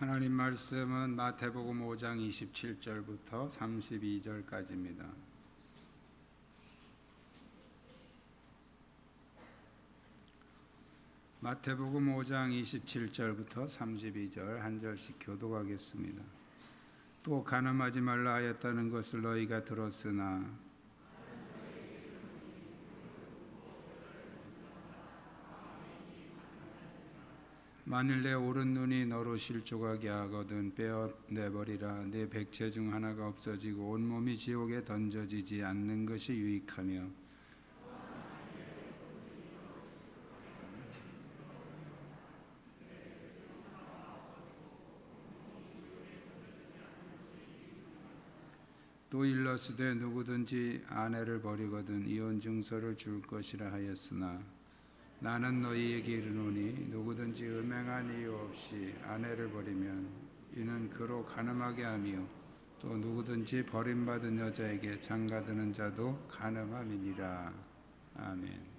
하나님 말씀은 마태복음 5장 27절부터 32절까지입니다. 마태복음 5장 27절부터 32절 한 절씩 교독하겠습니다. 또 간음하지 말라 하였다는 것을 너희가 들었으나 만일 내 오른 눈이 너로 실족하게 하거든 빼어내버리라. 내 백체 중 하나가 없어지고 온몸이 지옥에 던져지지 않는 것이 유익하며 또 일러스되 누구든지 아내를 버리거든 이혼 증서를 줄 것이라 하였으나 나는 너희에게 이르노니 누구든지 음행한 이유 없이 아내를 버리면 이는 그로 간음하게 하며 또 누구든지 버림받은 여자에게 장가드는 자도 간음함이니라. 아멘.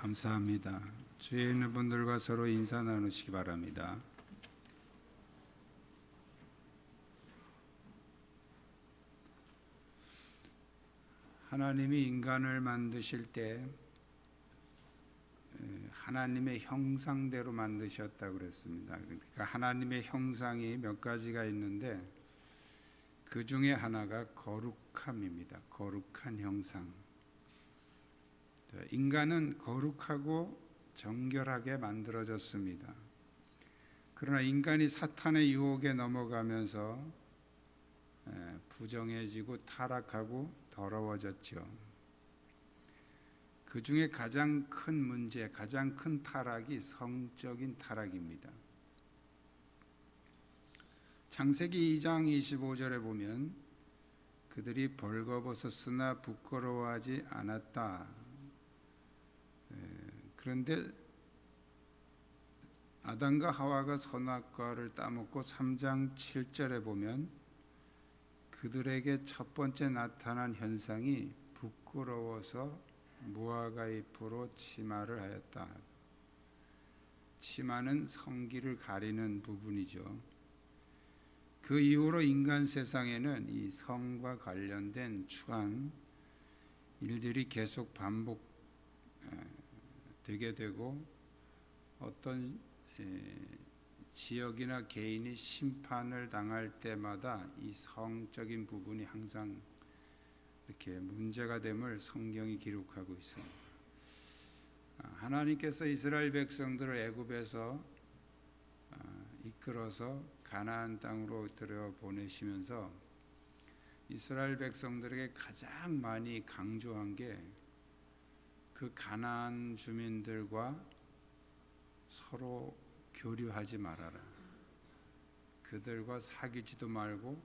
감사합니다. 주위에 있는 분들과 서로 인사 나누시기 바랍니다. 하나님이 인간을 만드실 때 하나님의 형상대로 만드셨다고 그랬습니다. 그러니까 하나님의 형상이 몇 가지가 있는데 그 중에 하나가 거룩함입니다. 거룩한 형상. 인간은 거룩하고 정결하게 만들어졌습니다. 그러나 인간이 사탄의 유혹에 넘어가면서 부정해지고 타락하고 더러워졌죠. 그 중에 가장 큰 문제, 가장 큰 타락이 성적인 타락입니다. 창세기 2장 25절에 보면 그들이 벌거벗었으나 부끄러워하지 않았다. 그런데 아담과 하와가 선악과를 따먹고 3장 7절에 보면 그들에게 첫 번째 나타난 현상이 부끄러워서 무화과 잎으로 치마를 하였다. 치마는 성기를 가리는 부분이죠. 그 이후로 인간 세상에는 이 성과 관련된 추한 일들이 계속 반복되게 되고 어떤 지역이나 개인이 심판을 당할 때마다 이 성적인 부분이 항상 이렇게 문제가 됨을 성경이 기록하고 있습니다. 하나님께서 이스라엘 백성들을 애굽에서 이끌어서 가나안 땅으로 들여 보내시면서 이스라엘 백성들에게 가장 많이 강조한 게 그 가나안 주민들과 서로 교류하지 말아라. 그들과 사귀지도 말고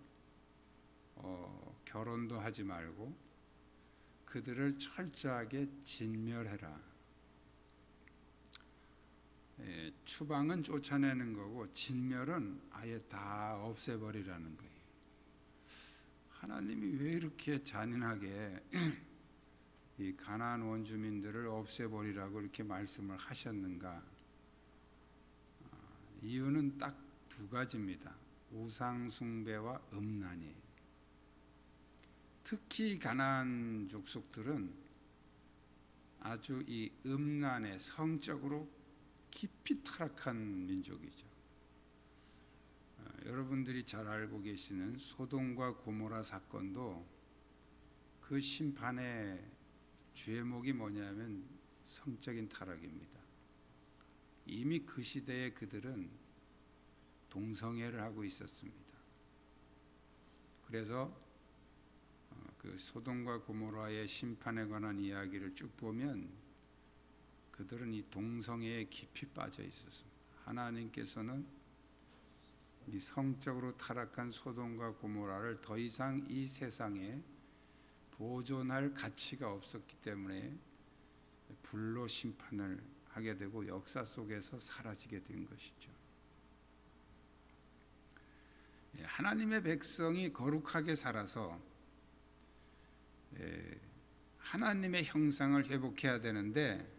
결혼도 하지 말고 그들을 철저하게 진멸해라. 추방은 쫓아내는 거고 진멸은 아예 다 없애버리라는 거예요. 하나님이 왜 이렇게 잔인하게 이 가나안 원주민들을 없애버리라고 이렇게 말씀을 하셨는가? 이유는 딱 두 가지입니다. 우상 숭배와 음란이에요. 특히 가나안 족속들은 아주 이 음란에 성적으로 깊이 타락한 민족이죠. 여러분들이 잘 알고 계시는 소돔과 고모라 사건도 그 심판의 죄목이 뭐냐면 성적인 타락입니다. 이미 그 시대에 그들은 동성애를 하고 있었습니다. 그래서 그 소돔과 고모라의 심판에 관한 이야기를 쭉 보면 그들은 이 동성애에 깊이 빠져 있었습니다. 하나님께서는 이 성적으로 타락한 소돔과 고모라를 더 이상 이 세상에 보존할 가치가 없었기 때문에 불로 심판을 하게 되고 역사 속에서 사라지게 된 것이죠. 하나님의 백성이 거룩하게 살아서 하나님의 형상을 회복해야 되는데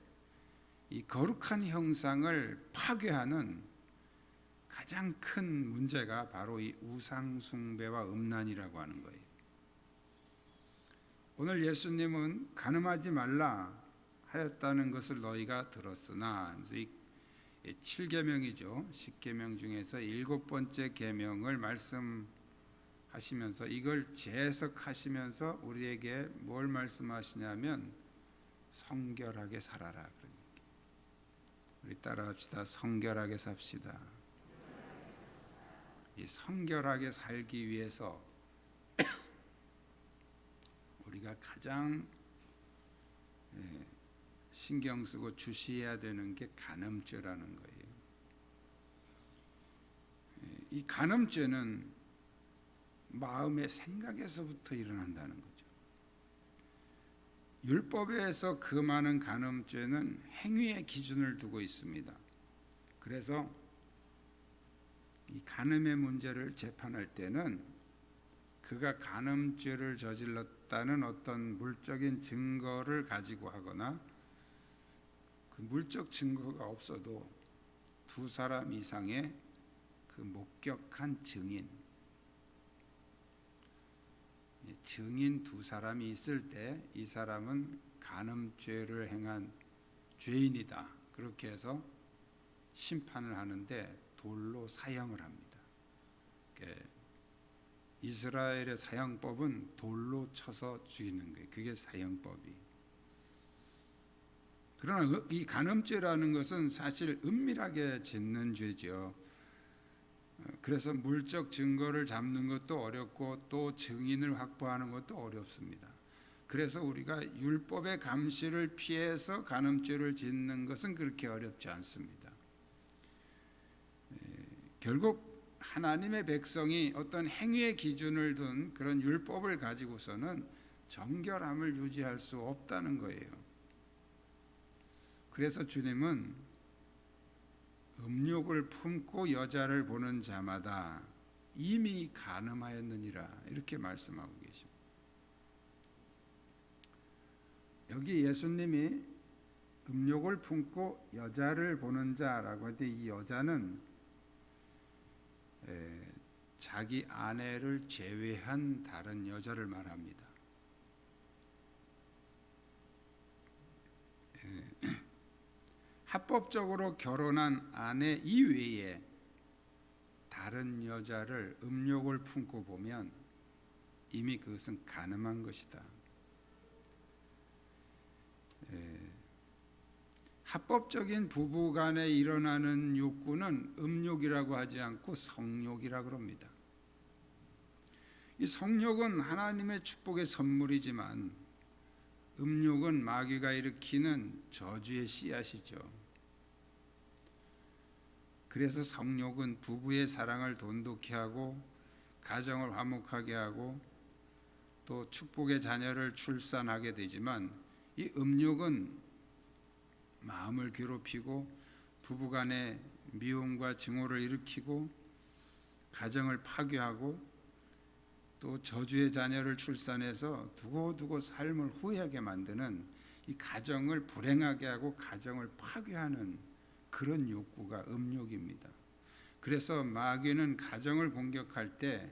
이 거룩한 형상을 파괴하는 가장 큰 문제가 바로 이 우상 숭배와 음란이라고 하는 거예요. 오늘 예수님은 간음하지 말라 하였다는 것을 너희가 들었으나, 이 7계명이죠. 10계명 중에서 7번째 계명을 말씀하시면서 이걸 재해석하시면서 우리에게 뭘 말씀하시냐면 성결하게 살아라. 우리 따라합시다. 성결하게 삽시다. 이 성결하게 살기 위해서 우리가 가장 신경 쓰고 주시해야 되는 게 간음죄라는 거예요. 이 간음죄는 마음의 생각에서부터 일어난다는 거죠. 율법에서 금하는 간음죄는 행위의 기준을 두고 있습니다. 그래서 이 간음의 문제를 재판할 때는 그가 간음죄를 저질렀다는 어떤 물적인 증거를 가지고 하거나 그 물적 증거가 없어도 두 사람 이상의 그 목격한 증인 두 사람이 있을 때 이 사람은 간음죄를 행한 죄인이다. 그렇게 해서 심판을 하는데 돌로 사형을 합니다. 이스라엘의 사형법은 돌로 쳐서 죽이는 거예요. 그게 사형법이. 그러나 이 간음죄라는 것은 사실 은밀하게 짓는 죄죠. 그래서 물적 증거를 잡는 것도 어렵고 또 증인을 확보하는 것도 어렵습니다. 그래서 우리가 율법의 감시를 피해서 간음죄를 짓는 것은 그렇게 어렵지 않습니다. 결국 하나님의 백성이 어떤 행위의 기준을 둔 그런 율법을 가지고서는 정결함을 유지할 수 없다는 거예요. 그래서 주님은 음욕을 품고 여자를 보는 자마다 이미 간음하였느니라 이렇게 말씀하고 계십니다. 여기 예수님이 음욕을 품고 여자를 보는 자라고 하는데 이 여자는 자기 아내를 제외한 다른 여자를 말합니다. 합법적으로 결혼한 아내 이외에 다른 여자를 음욕을 품고 보면 이미 그것은 간음한 것이다. 합법적인 부부 간에 일어나는 욕구는 음욕이라고 하지 않고 성욕이라고 합니다. 이 성욕은 하나님의 축복의 선물이지만 음욕은 마귀가 일으키는 저주의 씨앗이죠. 그래서 성욕은 부부의 사랑을 돈독히 하고 가정을 화목하게 하고 또 축복의 자녀를 출산하게 되지만 이 음욕은 마음을 괴롭히고 부부간의 미움과 증오를 일으키고 가정을 파괴하고 또 저주의 자녀를 출산해서 두고두고 삶을 후회하게 만드는 이 가정을 불행하게 하고 가정을 파괴하는 그런 욕구가 음욕입니다. 그래서 마귀는 가정을 공격할 때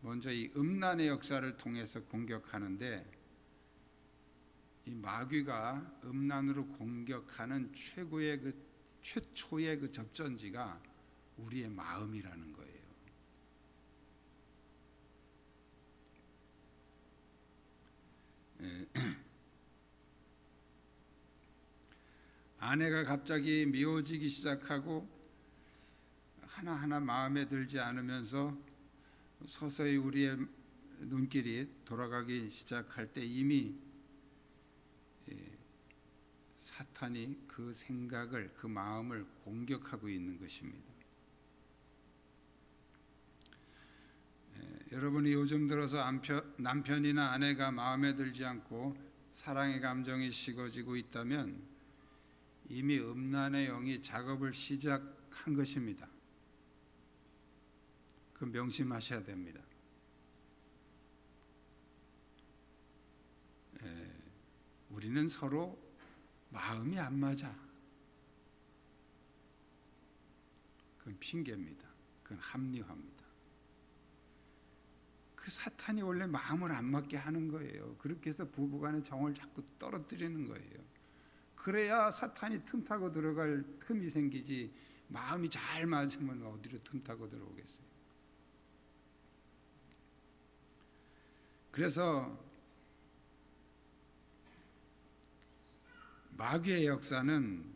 먼저 이 음란의 역사를 통해서 공격하는데 이 마귀가 음란으로 공격하는 최초의 그 접전지가 우리의 마음이라는 거예요. 아내가 갑자기 미워지기 시작하고 하나하나 마음에 들지 않으면서 서서히 우리의 눈길이 돌아가기 시작할 때 이미 사탄이 그 생각을, 그 마음을 공격하고 있는 것입니다. 여러분이 요즘 들어서 남편이나 아내가 마음에 들지 않고 사랑의 감정이 식어지고 있다면 이미 음란의 영이 작업을 시작한 것입니다. 그 명심하셔야 됩니다. 우리는 서로 마음이 안 맞아. 그건 핑계입니다. 그건 합리화입니다. 그 사탄이 원래 마음을 안 맞게 하는 거예요. 그렇게 해서 부부간의 정을 자꾸 떨어뜨리는 거예요. 그래야 사탄이 틈타고 들어갈 틈이 생기지 마음이 잘 맞으면 어디로 틈타고 들어오겠어요. 그래서 마귀의 역사는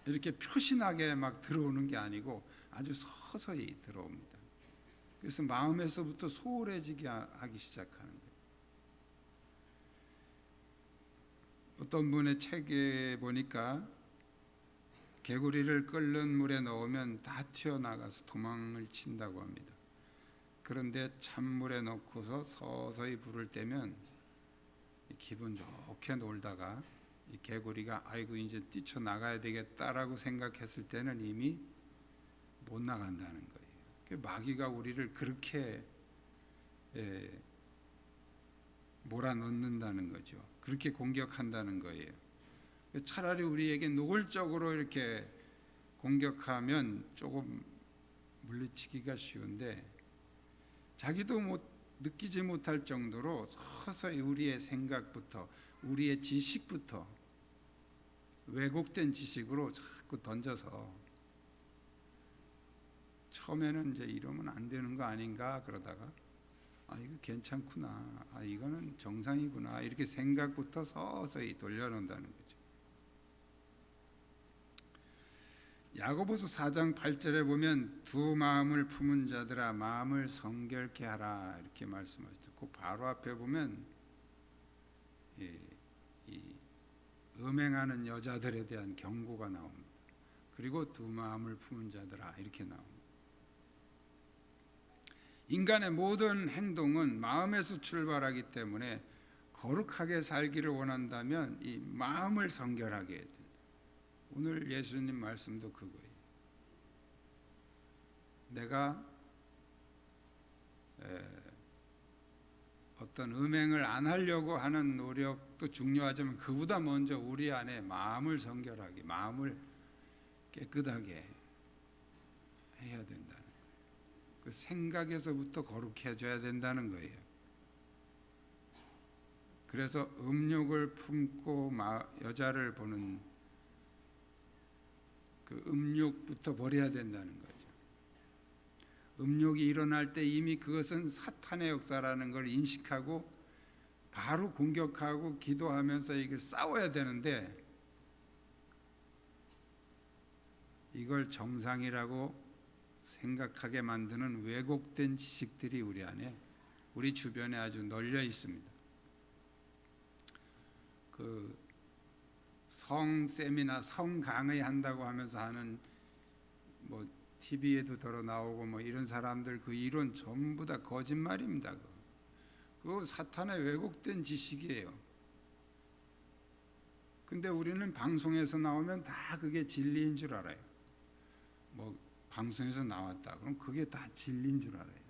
이렇게 표신하게 막 들어오는 게 아니고 아주 서서히 들어옵니다. 그래서 마음에서부터 소홀해지게 하기 시작하는 거예요. 어떤 분의 책에 보니까 개구리를 끓는 물에 넣으면 다 튀어나가서 도망을 친다고 합니다. 그런데 찬물에 넣고서 서서히 불을 떼면 기분 좋게 놀다가 이 개구리가 아이고 이제 뛰쳐나가야 되겠다라고 생각했을 때는 이미 못 나간다는 거예요. 마귀가 우리를 그렇게 몰아넣는다는 거죠. 그렇게 공격한다는 거예요. 차라리 우리에게 노골적으로 이렇게 공격하면 조금 물리치기가 쉬운데, 자기도 느끼지 못할 정도로 서서히 우리의 생각부터, 우리의 지식부터 왜곡된 지식으로 자꾸 던져서, 처음에는 이제 이러면 안 되는 거 아닌가 그러다가 이거 괜찮구나, 이거는 정상이구나, 이렇게 생각부터 서서히 돌려놓는다는 거죠. 야고보서 4장 8절에 보면 두 마음을 품은 자들아 마음을 성결케 하라 이렇게 말씀하셨죠. 그 바로 앞에 보면 이 음행하는 여자들에 대한 경고가 나옵니다. 그리고 두 마음을 품은 자들아 이렇게 나옵니다. 인간의 모든 행동은 마음에서 출발하기 때문에 거룩하게 살기를 원한다면 이 마음을 성결하게 해야 된다. 오늘 예수님 말씀도 그거예요. 내가 어떤 음행을 안 하려고 하는 노력도 중요하지만 그보다 먼저 우리 안에 마음을 성결하게, 마음을 깨끗하게 해야 된다는 거예요. 그 생각에서부터 거룩해져야 된다는 거예요. 그래서 음욕을 품고 여자를 보는 그 음욕부터 버려야 된다는 거죠. 음욕이 일어날 때 이미 그것은 사탄의 역사라는 걸 인식하고 바로 공격하고 기도하면서 이걸 싸워야 되는데, 이걸 정상이라고 생각하게 만드는 왜곡된 지식들이 우리 안에, 우리 주변에 아주 널려 있습니다. 그 성 세미나, 성 강의 한다고 하면서 하는 TV에도 들어 나오고 이런 사람들 그 이론 전부 다 거짓말입니다. 그거 사탄의 왜곡된 지식이에요. 근데 우리는 방송에서 나오면 다 그게 진리인 줄 알아요. 방송에서 나왔다 그럼 그게 다 진리인 줄 알아요.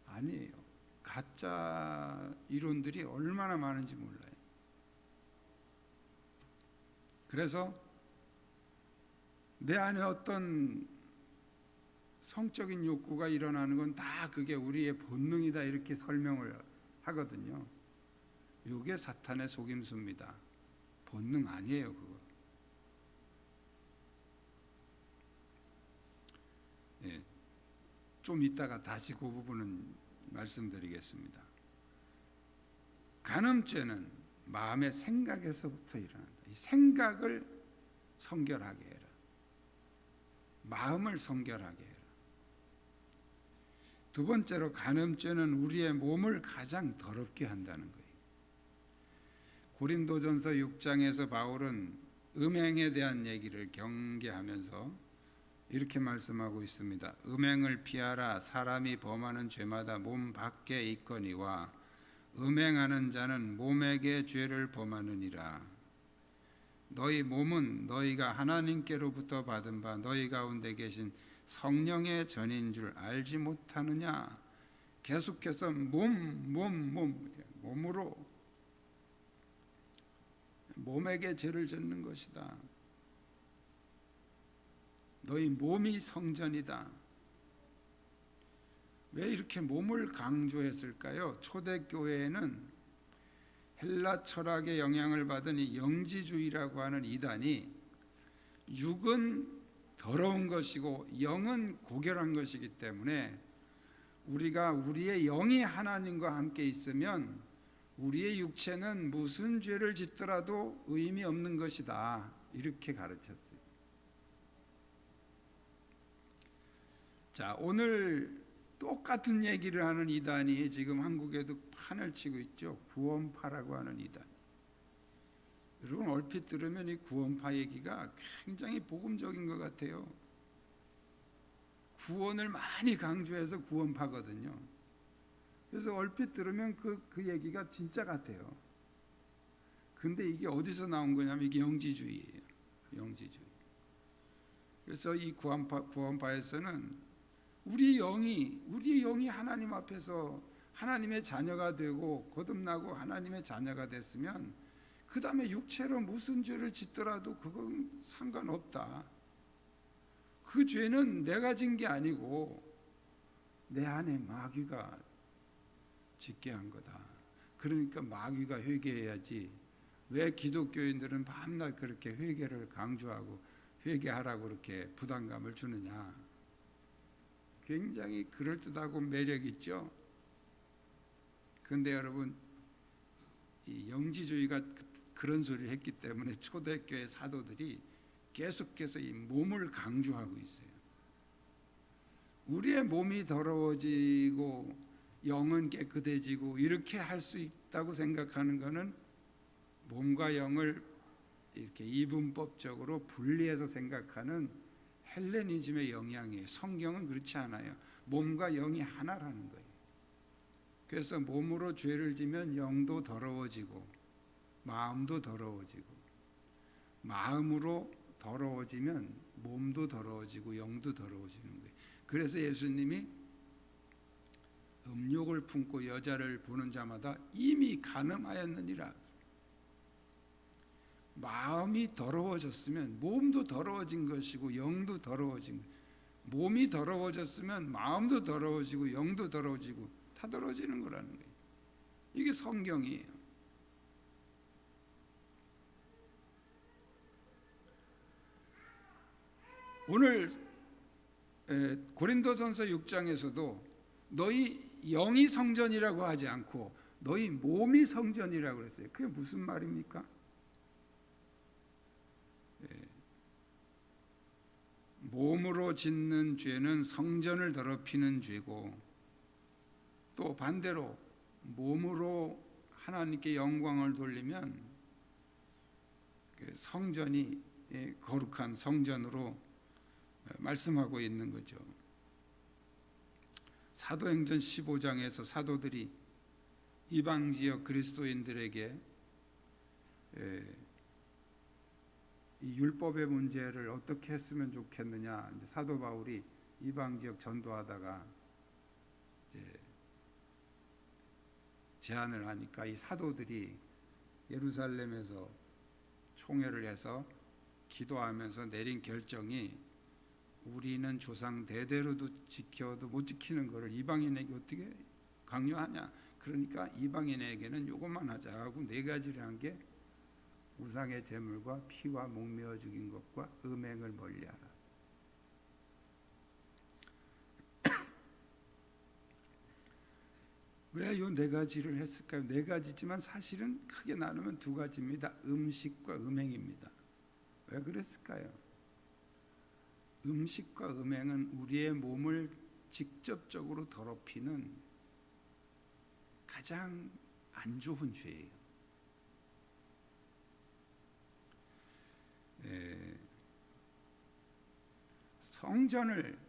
아니에요. 가짜 이론들이 얼마나 많은지 몰라요. 그래서 내 안에 어떤 성적인 욕구가 일어나는 건 다 그게 우리의 본능이다 이렇게 설명을 하거든요. 이게 사탄의 속임수입니다. 본능 아니에요, 그거. 좀 이따가 다시 그 부분은 말씀드리겠습니다. 간음죄는 마음의 생각에서부터 일어난다. 이 생각을 성결하게 해라. 마음을 성결하게 해라. 두 번째로 간음죄는 우리의 몸을 가장 더럽게 한다는 거예요. 고린도전서 6장에서 바울은 음행에 대한 얘기를 경계하면서 이렇게 말씀하고 있습니다. 음행을 피하라. 사람이 범하는 죄마다 몸 밖에 있거니와 음행하는 자는 몸에게 죄를 범하느니라. 너희 몸은 너희가 하나님께로부터 받은 바 너희 가운데 계신 성령의 전인 줄 알지 못하느냐. 계속해서 몸으로 몸에게 죄를 짓는 것이다. 너희 몸이 성전이다. 왜 이렇게 몸을 강조했을까요? 초대교회에는 헬라 철학의 영향을 받은 이 영지주의라고 하는 이단이 육은 더러운 것이고 영은 고결한 것이기 때문에 우리가 우리의 영이 하나님과 함께 있으면 우리의 육체는 무슨 죄를 짓더라도 의미 없는 것이다. 이렇게 가르쳤어요. 자, 오늘 똑같은 얘기를 하는 이단이 지금 한국에도 판을 치고 있죠. 구원파라고 하는 이단. 여러분 얼핏 들으면 이 구원파 얘기가 굉장히 복음적인 것 같아요. 구원을 많이 강조해서 구원파거든요. 그래서 얼핏 들으면 그 얘기가 진짜 같아요. 근데 이게 어디서 나온 거냐면 이게 영지주의예요. 영지주의. 그래서 이 구원파에서는 우리 영이 하나님 앞에서 하나님의 자녀가 되고 거듭나고 하나님의 자녀가 됐으면 그 다음에 육체로 무슨 죄를 짓더라도 그건 상관없다. 그 죄는 내가 진 게 아니고 내 안에 마귀가 짓게 한 거다. 그러니까 마귀가 회개해야지. 왜 기독교인들은 밤낮 그렇게 회개를 강조하고 회개하라고 그렇게 부담감을 주느냐. 굉장히 그럴듯하고 매력 있죠. 그런데 여러분, 이 영지주의가 그런 소리를 했기 때문에 초대교회 사도들이 계속해서 이 몸을 강조하고 있어요. 우리의 몸이 더러워지고 영은 깨끗해지고 이렇게 할 수 있다고 생각하는 것은 몸과 영을 이렇게 이분법적으로 분리해서 생각하는 헬레니즘의 영향이에요. 성경은 그렇지 않아요. 몸과 영이 하나라는 거예요. 그래서 몸으로 죄를 지면 영도 더러워지고 마음도 더러워지고, 마음으로 더러워지면 몸도 더러워지고 영도 더러워지는 거예요. 그래서 예수님이 음욕을 품고 여자를 보는 자마다 이미 간음하였느니라. 마음이 더러워졌으면 몸도 더러워진 것이고 영도 더러워진 거예요. 몸이 더러워졌으면 마음도 더러워지고 영도 더러워지고 다 더러워지는 거라는 거예요. 이게 성경이에요. 오늘 고린도전서 6장에서도 너희 영이 성전이라고 하지 않고 너희 몸이 성전이라고 그랬어요. 그게 무슨 말입니까? 몸으로 짓는 죄는 성전을 더럽히는 죄고, 또 반대로 몸으로 하나님께 영광을 돌리면 성전이 거룩한 성전으로 말씀하고 있는 거죠. 사도행전 15장에서 사도들이 이방 지역 그리스도인들에게 이 율법의 문제를 어떻게 했으면 좋겠느냐, 이제 사도 바울이 이방 지역 전도하다가 이제 제안을 하니까 이 사도들이 예루살렘에서 총회를 해서 기도하면서 내린 결정이, 우리는 조상 대대로도 지켜도 못 지키는 것을 이방인에게 어떻게 강요하냐. 그러니까 이방인에게는 이것만 하자 하고 네 가지를 한 게 우상의 제물과 피와 목매어 죽인 것과 음행을 멀리하라. 왜 이 네 가지를 했을까요? 네 가지지만 사실은 크게 나누면 두 가지입니다. 음식과 음행입니다. 왜 그랬을까요? 음식과 음행은 우리의 몸을 직접적으로 더럽히는 가장 안 좋은 죄예요.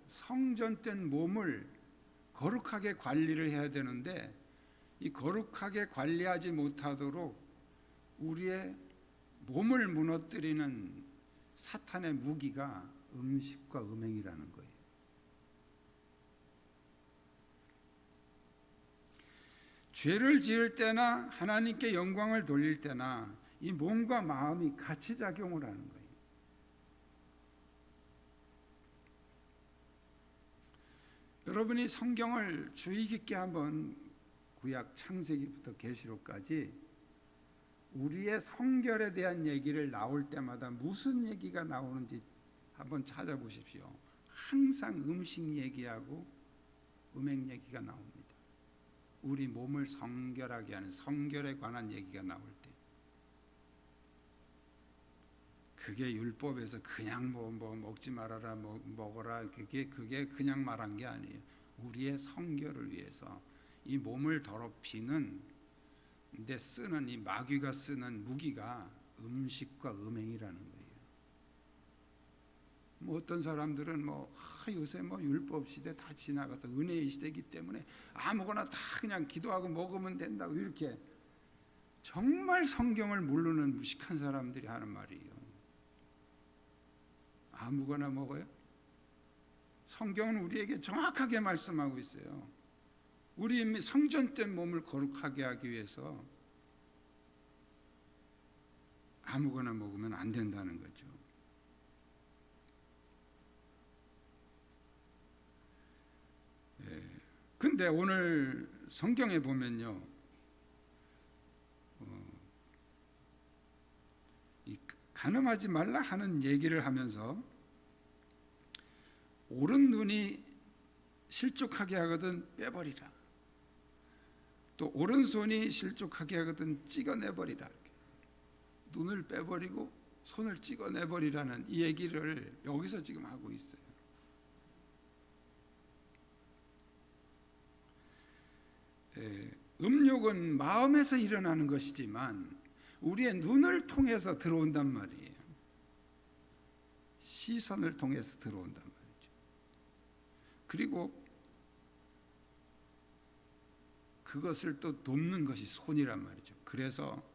성전된 몸을 거룩하게 관리를 해야 되는데, 이 거룩하게 관리하지 못하도록 우리의 몸을 무너뜨리는 사탄의 무기가 음식과 음행이라는 거예요. 죄를 지을 때나 하나님께 영광을 돌릴 때나 이 몸과 마음이 같이 작용을 하는 거예요. 여러분이 성경을 주의 깊게 한번 구약 창세기부터 계시록까지 우리의 성결에 대한 얘기를 나올 때마다 무슨 얘기가 나오는지 한번 찾아보십시오. 항상 음식 얘기하고 음행 얘기가 나옵니다. 우리 몸을 성결하게 하는 성결에 관한 얘기가 나올 때, 그게 율법에서 그냥 뭐 먹지 말아라, 먹어라, 그게 그냥 말한 게 아니에요. 우리의 성결을 위해서 이 몸을 더럽히는 데 쓰는 이 마귀가 쓰는 무기가 음식과 음행이라는 거예요. 어떤 사람들은 요새 율법 시대 다 지나가서 은혜의 시대이기 때문에 아무거나 다 그냥 기도하고 먹으면 된다고, 이렇게 정말 성경을 모르는 무식한 사람들이 하는 말이에요. 아무거나 먹어요? 성경은 우리에게 정확하게 말씀하고 있어요. 우리 성전된 몸을 거룩하게 하기 위해서 아무거나 먹으면 안 된다는 거죠. 근데 오늘 성경에 보면요, 이 간음하지 말라 하는 얘기를 하면서 오른 눈이 실족하게 하거든 빼버리라, 또 오른손이 실족하게 하거든 찍어내버리라. 눈을 빼버리고 손을 찍어내버리라는 이 얘기를 여기서 지금 하고 있어요. 음욕은 마음에서 일어나는 것이지만 우리의 눈을 통해서 들어온단 말이에요. 시선을 통해서 들어온단 말이죠. 그리고 그것을 또 돕는 것이 손이란 말이죠. 그래서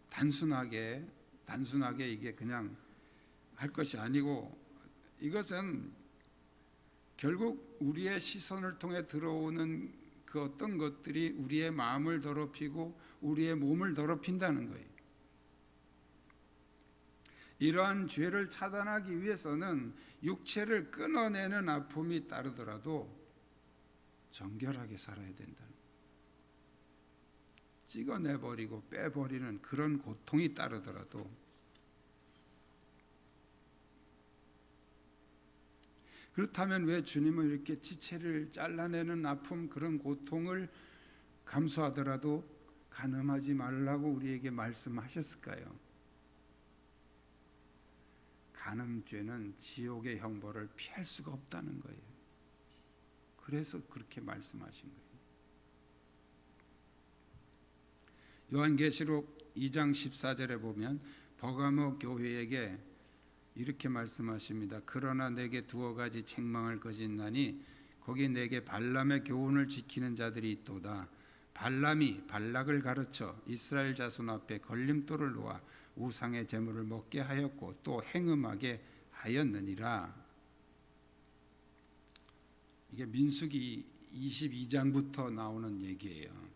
단순하게 이게 그냥 할 것이 아니고, 이것은 결국 우리의 시선을 통해 들어오는 그 어떤 것들이 우리의 마음을 더럽히고 우리의 몸을 더럽힌다는 거예요. 이러한 죄를 차단하기 위해서는 육체를 끊어내는 아픔이 따르더라도 정결하게 살아야 된다는 거예요. 찍어내버리고 빼버리는 그런 고통이 따르더라도. 그렇다면 왜 주님은 이렇게 지체를 잘라내는 아픔, 그런 고통을 감수하더라도 간음하지 말라고 우리에게 말씀하셨을까요? 간음죄는 지옥의 형벌을 피할 수가 없다는 거예요. 그래서 그렇게 말씀하신 거예요. 요한계시록 2장 14절에 보면 버가모 교회에게 이렇게 말씀하십니다. 그러나 내게 두어 가지 책망할 것이 있나니 거기 내게 발람의 교훈을 지키는 자들이 있도다. 발람이 발락을 가르쳐 이스라엘 자손 앞에 걸림돌을 놓아 우상의 제물을 먹게 하였고 또 행음하게 하였느니라. 이게 민수기 22장부터 나오는 얘기예요.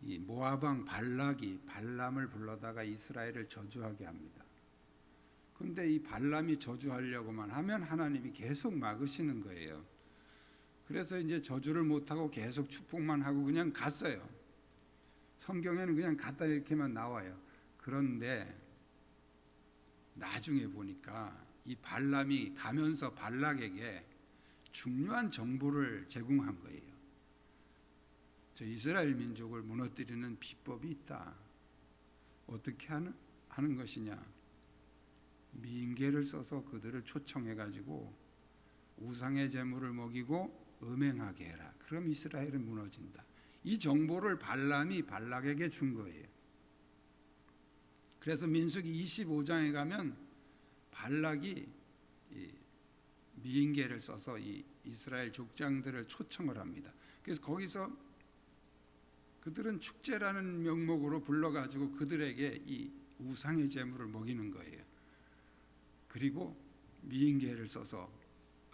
이 모압 왕 발락이 발람을 불러다가 이스라엘을 저주하게 합니다. 근데 이 발람이 저주하려고만 하면 하나님이 계속 막으시는 거예요. 그래서 이제 저주를 못하고 계속 축복만 하고 그냥 갔어요. 성경에는 그냥 갔다 이렇게만 나와요. 그런데 나중에 보니까 이 발람이 가면서 발락에게 중요한 정보를 제공한 거예요. 저 이스라엘 민족을 무너뜨리는 비법이 있다. 어떻게 하는 것이냐? 미인계를 써서 그들을 초청해가지고 우상의 제물을 먹이고 음행하게 해라. 그럼 이스라엘은 무너진다. 이 정보를 발람이 발락에게 준 거예요. 그래서 민수기 25장에 가면 발락이 미인계를 써서 이 이스라엘 족장들을 초청을 합니다. 그래서 거기서 그들은 축제라는 명목으로 불러가지고 그들에게 이 우상의 제물을 먹이는 거예요. 그리고 미인계를 써서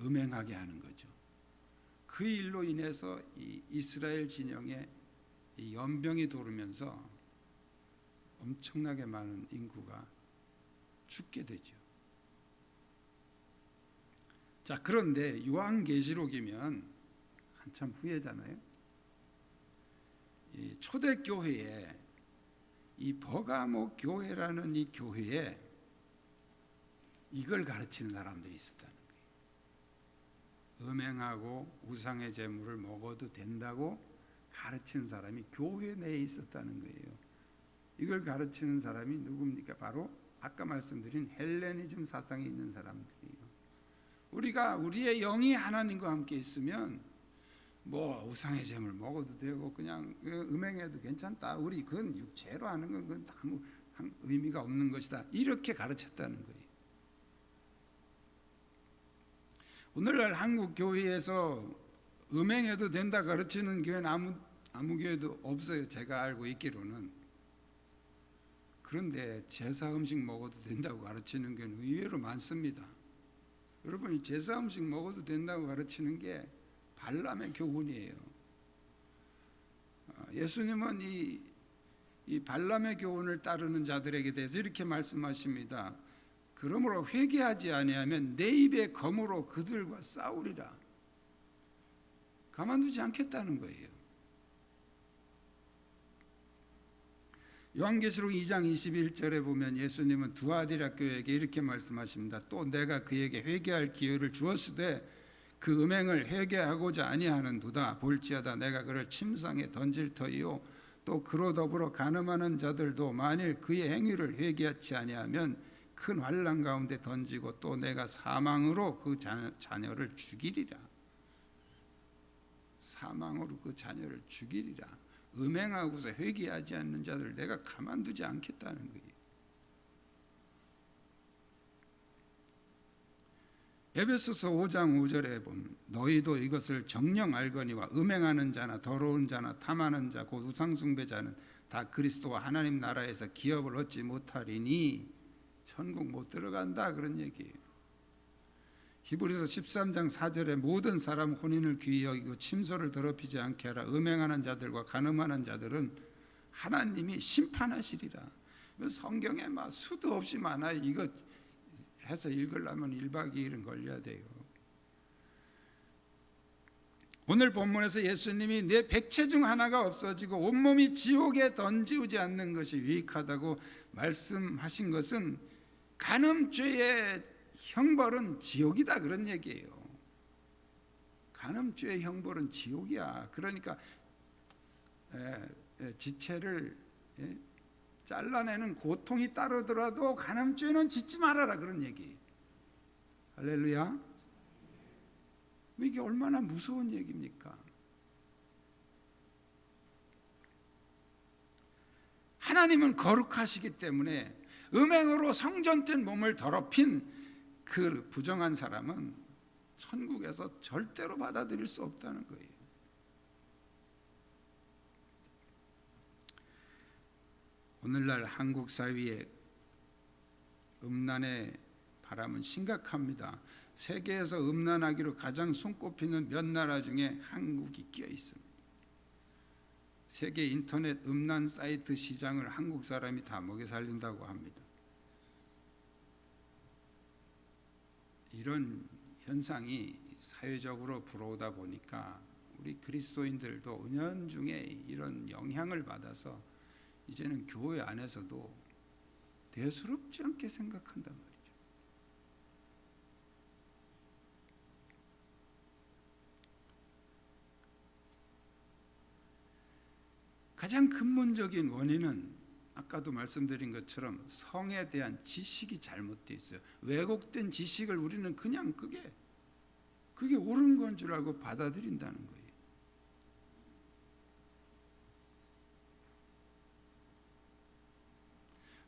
음행하게 하는 거죠. 그 일로 인해서 이 이스라엘 진영에 이 연병이 도르면서 엄청나게 많은 인구가 죽게 되죠. 자, 그런데 요한계시록이면 한참 후에잖아요. 이 초대교회에 이 버가모 교회라는 이 교회에 이걸 가르치는 사람들이 있었다는 거예요. 음행하고 우상의 제물을 먹어도 된다고 가르치는 사람이 교회 내에 있었다는 거예요. 이걸 가르치는 사람이 누굽니까? 바로 아까 말씀드린 헬레니즘 사상이 있는 사람들이에요. 우리가 우리의 영이 하나님과 함께 있으면 뭐 우상의 제물 먹어도 되고 그냥 음행해도 괜찮다. 우리 그건 육체로 하는 건 그건 아무 의미가 없는 것이다. 이렇게 가르쳤다는 거예요. 오늘날 한국 교회에서 음행해도 된다 가르치는 교회는 아무 교회도 없어요. 제가 알고 있기로는. 그런데 제사 음식 먹어도 된다고 가르치는 교회는 의외로 많습니다. 여러분, 이 제사 음식 먹어도 된다고 가르치는 게 발람의 교훈이에요. 예수님은 이 발람의 교훈을 따르는 자들에게 대해서 이렇게 말씀하십니다. 그러므로 회개하지 아니하면 내 입의 검으로 그들과 싸우리라. 가만두지 않겠다는 거예요. 요한계시록 2장 21절에 보면 예수님은 두아디라 교회에게 이렇게 말씀하십니다. 또 내가 그에게 회개할 기회를 주었으되 그 음행을 회개하고자 아니하는도다. 볼지어다 내가 그를 침상에 던질 터이요 또 그로 더불어 간음하는 자들도 만일 그의 행위를 회개하지 아니하면 큰 환난 가운데 던지고 또 내가 사망으로 그 자녀를 죽이리라. 사망으로 그 자녀를 죽이리라. 음행하고서 회개하지 않는 자들 내가 가만두지 않겠다는 거예요. 에베소서 5장 5절에 보면 너희도 이것을 정녕 알거니와 음행하는 자나 더러운 자나 탐하는 자 곧 우상숭배자는 다 그리스도와 하나님 나라에서 기업을 얻지 못하리니 천국 못 들어간다, 그런 얘기예요. 히브리서 13장 4절에 모든 사람 혼인을 귀히 여기고 침소를 더럽히지 않게 하라. 음행하는 자들과 간음하는 자들은 하나님이 심판하시리라. 성경에 막 수도 없이 많아요. 이거 해서 읽으려면 1박 2일은 걸려야 돼요. 오늘 본문에서 예수님이 내 백체 중 하나가 없어지고 온몸이 지옥에 던지우지 않는 것이 유익하다고 말씀하신 것은 간음죄의 형벌은 지옥이다, 그런 얘기예요. 간음죄의 형벌은 지옥이야. 그러니까 지체를 잘라내는 고통이 따르더라도 간음죄는 짓지 말아라, 그런 얘기. 할렐루야. 이게 얼마나 무서운 얘기입니까? 하나님은 거룩하시기 때문에 음행으로 성전된 몸을 더럽힌 그 부정한 사람은 천국에서 절대로 받아들일 수 없다는 거예요. 오늘날 한국 사회의 음란의 바람은 심각합니다. 세계에서 음란하기로 가장 손꼽히는 몇 나라 중에 한국이 끼어 있습니다. 세계 인터넷 음란 사이트 시장을 한국 사람이 다 먹여 살린다고 합니다. 이런 현상이 사회적으로 불어오다 보니까 우리 그리스도인들도 은연중에 이런 영향을 받아서 이제는 교회 안에서도 대수롭지 않게 생각한단 말이죠. 가장 근본적인 원인은 아까도 말씀드린 것처럼 성에 대한 지식이 잘못되어 있어요. 왜곡된 지식을 우리는 그냥 그게 옳은 건 줄 알고 받아들인다는 거예요.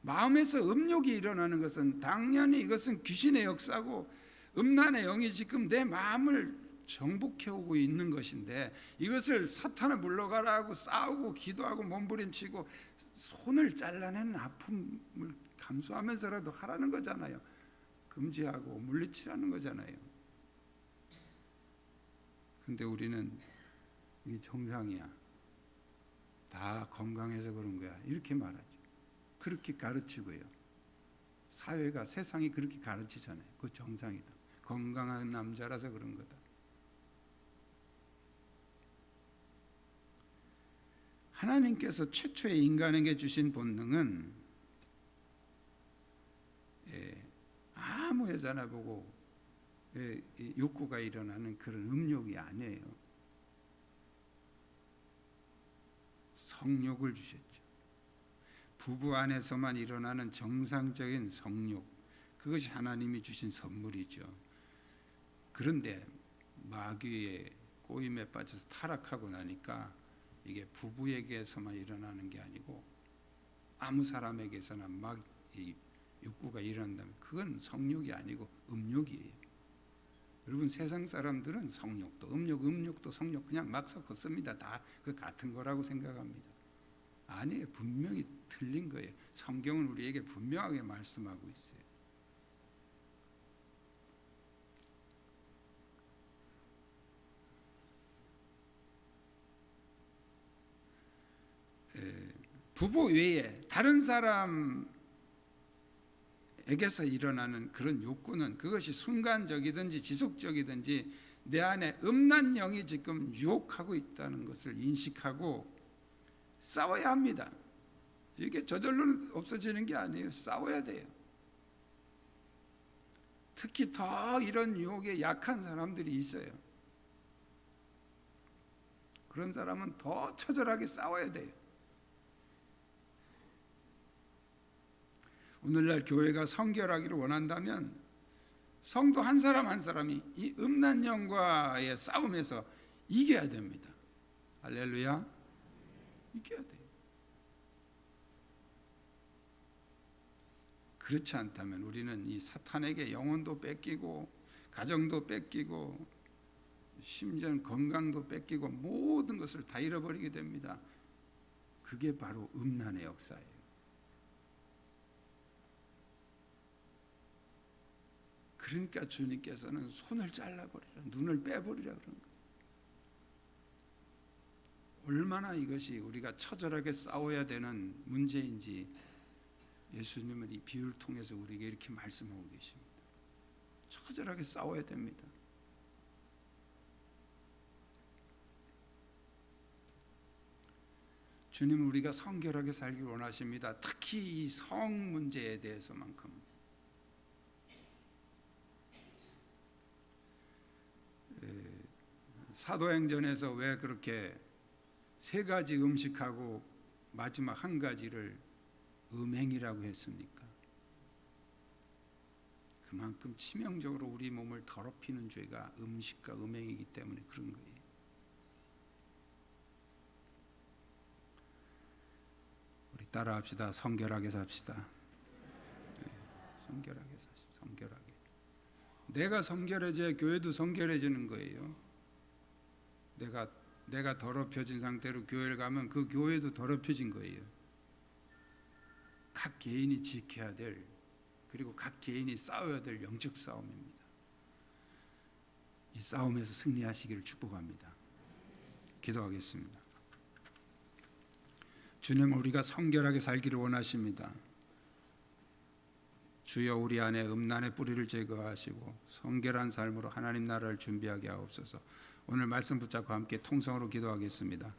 마음에서 음욕이 일어나는 것은 당연히 이것은 귀신의 역사고 음란의 영이 지금 내 마음을 정복해오고 있는 것인데, 이것을 사탄을 물러가라 하고 싸우고 기도하고 몸부림치고 손을 잘라내는 아픔을 감수하면서라도 하라는 거잖아요. 금지하고 물리치라는 거잖아요. 근데 우리는 이게 정상이야, 다 건강해서 그런 거야, 이렇게 말하죠. 그렇게 가르치고요. 사회가, 세상이 그렇게 가르치잖아요. 그거 정상이다, 건강한 남자라서 그런 거다. 하나님께서 최초의 인간에게 주신 본능은 아무 여자나 보고 욕구가 일어나는 그런 음욕이 아니에요. 성욕을 주셨죠. 부부 안에서만 일어나는 정상적인 성욕, 그것이 하나님이 주신 선물이죠. 그런데 마귀의 꼬임에 빠져서 타락하고 나니까 이게 부부에게서만 일어나는 게 아니고 아무 사람에게서나 막 이 욕구가 일어난다면 그건 성욕이 아니고 음욕이에요. 여러분, 세상 사람들은 성욕도 음욕도 성욕 그냥 막 섞어 씁니다. 다 그 같은 거라고 생각합니다. 아니에요. 분명히 틀린 거예요. 성경은 우리에게 분명하게 말씀하고 있어요. 부부 외에 다른 사람에게서 일어나는 그런 욕구는 그것이 순간적이든지 지속적이든지 내 안에 음란 영이 지금 유혹하고 있다는 것을 인식하고 싸워야 합니다. 이게 저절로 없어지는 게 아니에요. 싸워야 돼요. 특히 더 이런 유혹에 약한 사람들이 있어요. 그런 사람은 더 처절하게 싸워야 돼요. 오늘날 교회가 성결하기를 원한다면 성도 한 사람 한 사람이 이 음란 영과의 싸움에서 이겨야 됩니다. 할렐루야. 이겨야 돼요. 그렇지 않다면 우리는 이 사탄에게 영혼도 뺏기고 가정도 뺏기고 심지어 건강도 뺏기고 모든 것을 다 잃어버리게 됩니다. 그게 바로 음란의 역사예요. 그러니까 주님께서는 손을 잘라버리라, 눈을 빼버리라 그런 거예요. 얼마나 이것이 우리가 처절하게 싸워야 되는 문제인지 예수님은 이 비유를 통해서 우리에게 이렇게 말씀하고 계십니다. 처절하게 싸워야 됩니다. 주님은 우리가 성결하게 살길 원하십니다. 특히 이 성 문제에 대해서만큼. 사도행전에서 왜 그렇게 세 가지 음식하고 마지막 한 가지를 음행이라고 했습니까? 그만큼 치명적으로 우리 몸을 더럽히는 죄가 음식과 음행이기 때문에 그런 거예요. 우리 따라합시다. 성결하게 삽시다. 네, 성결하게 삽시다. 성결하게. 내가 성결해져야 교회도 성결해지는 거예요. 내가 더럽혀진 상태로 교회를 가면 그 교회도 더럽혀진 거예요. 각 개인이 지켜야 될, 그리고 각 개인이 싸워야 될 영적 싸움입니다. 이 싸움에서 승리하시기를 축복합니다. 기도하겠습니다. 주님, 우리가 성결하게 살기를 원하십니다. 주여, 우리 안에 음란의 뿌리를 제거하시고 성결한 삶으로 하나님 나라를 준비하게 하옵소서. 오늘 말씀 붙잡고 함께 통성으로 기도하겠습니다.